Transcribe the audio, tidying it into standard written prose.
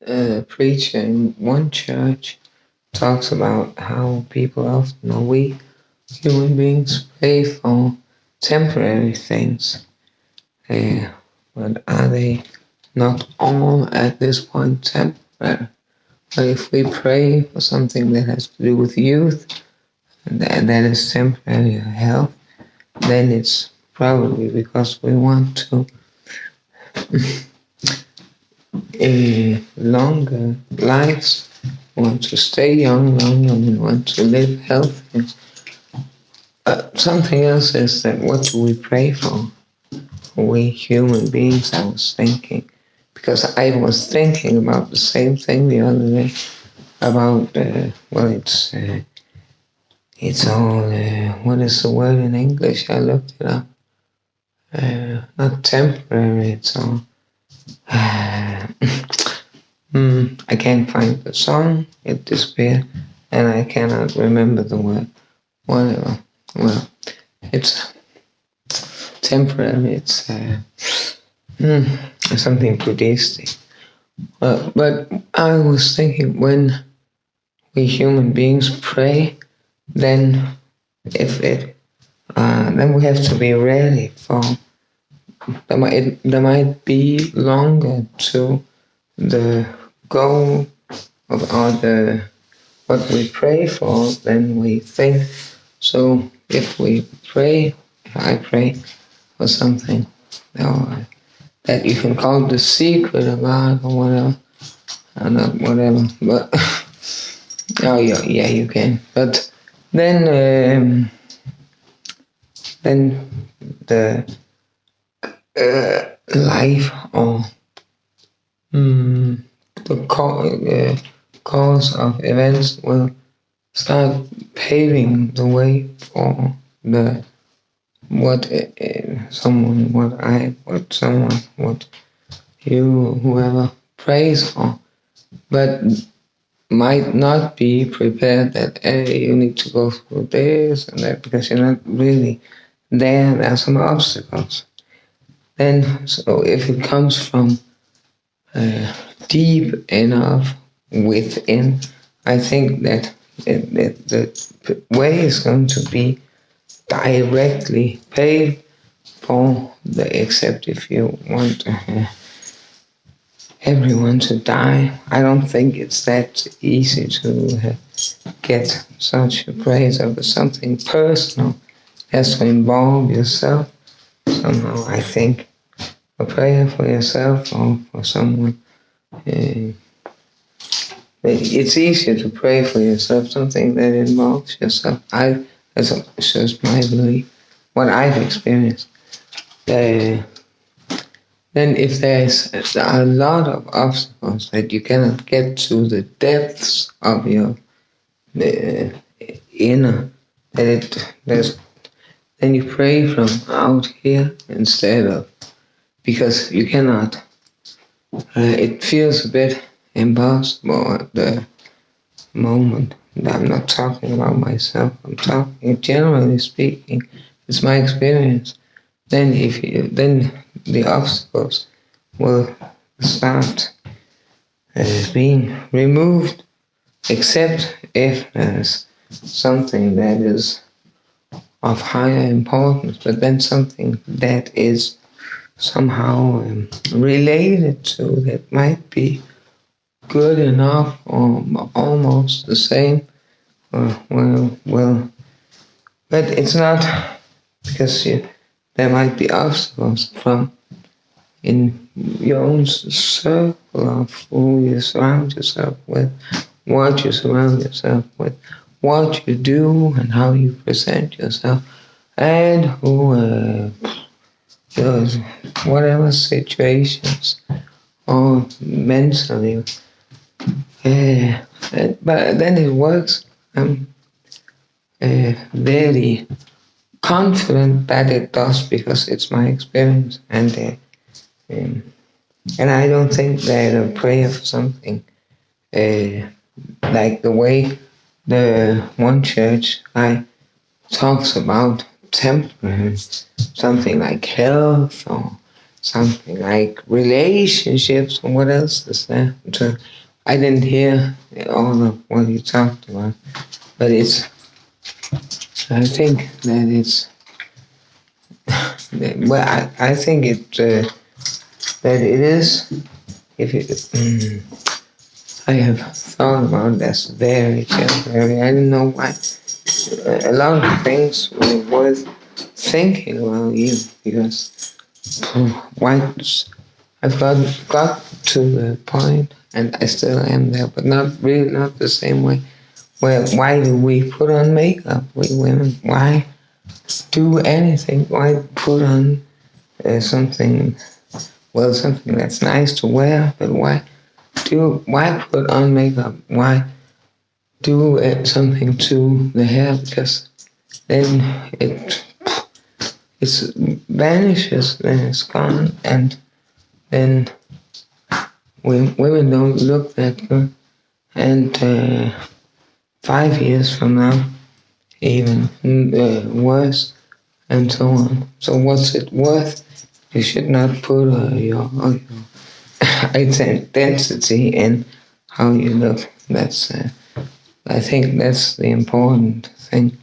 A preacher in one church talks about how people often, or we human beings, pray for temporary things. Uh, but are they not all at this point temporary? But if we pray for something that has to do with youth, and that is temporary health, then it's probably because we want to longer lives, want to stay young longer, and want to live healthy. Something else is that what do we pray for? We human beings, I was thinking, because I was thinking about the same thing the other day about, it's all, what is the word in English? I looked it up. Not temporary, it's all, I can't find the song, it disappeared, and I cannot remember the word. Whatever. Well, it's temporary, it's something Buddhistic. But I was thinking, when we human beings pray, then then we have to be ready for. There might be longer to the goal of what we pray for than we think. So if I pray for something that you can call the secret of God or whatever, not whatever, but oh yeah, you can. But then the life or the cause of events will start paving the way for what you, whoever prays for, but might not be prepared that you need to go through this and that because you're not really there. There are some obstacles. Then, so if it comes from deep enough within, I think that the way is going to be directly paid for, except if you want everyone to die. I don't think it's that easy to get such a praise over something personal. It has to involve yourself somehow. I think a prayer for yourself or for someone, it's easier to pray for yourself, something that involves yourself. That's just my belief, what I've experienced. Then if there's a lot of obstacles that you cannot get to the depths of your inner, then you pray from out here instead of, because you cannot, it feels a bit impossible at the moment. I'm not talking about myself, I'm talking generally speaking, it's my experience. Then the obstacles will start being removed, except if there's something that is of higher importance, but then something that is somehow related to, that might be good enough or almost the same. Well, but it's not, because there might be obstacles from in your own circle of who you surround yourself with, what you surround yourself with, what you do and how you present yourself, and who does whatever situations or mentally. But then it works. I'm very confident that it does, because it's my experience, and I don't think that a prayer for something like the way the one church I talks about temperance, something like health or something like relationships. What else is there? So I didn't hear all of what you talked about, but I think that it's. Well, I think that it is. If it, I have thought about this very carefully. I didn't know why. A lot of things were worth thinking about you because once I've got to the point, and I still am there, but not really, not the same way. Where why do we put on makeup, we women? Why do anything? Why put on something? Well, something that's nice to wear, but why put on makeup? Why do something to the hair? Because then it vanishes, then it's gone, and then women don't look that good. And 5 years from now, even worse, and so on. So what's it worth? You should not put your identity in how you look. That's I think that's the important thing.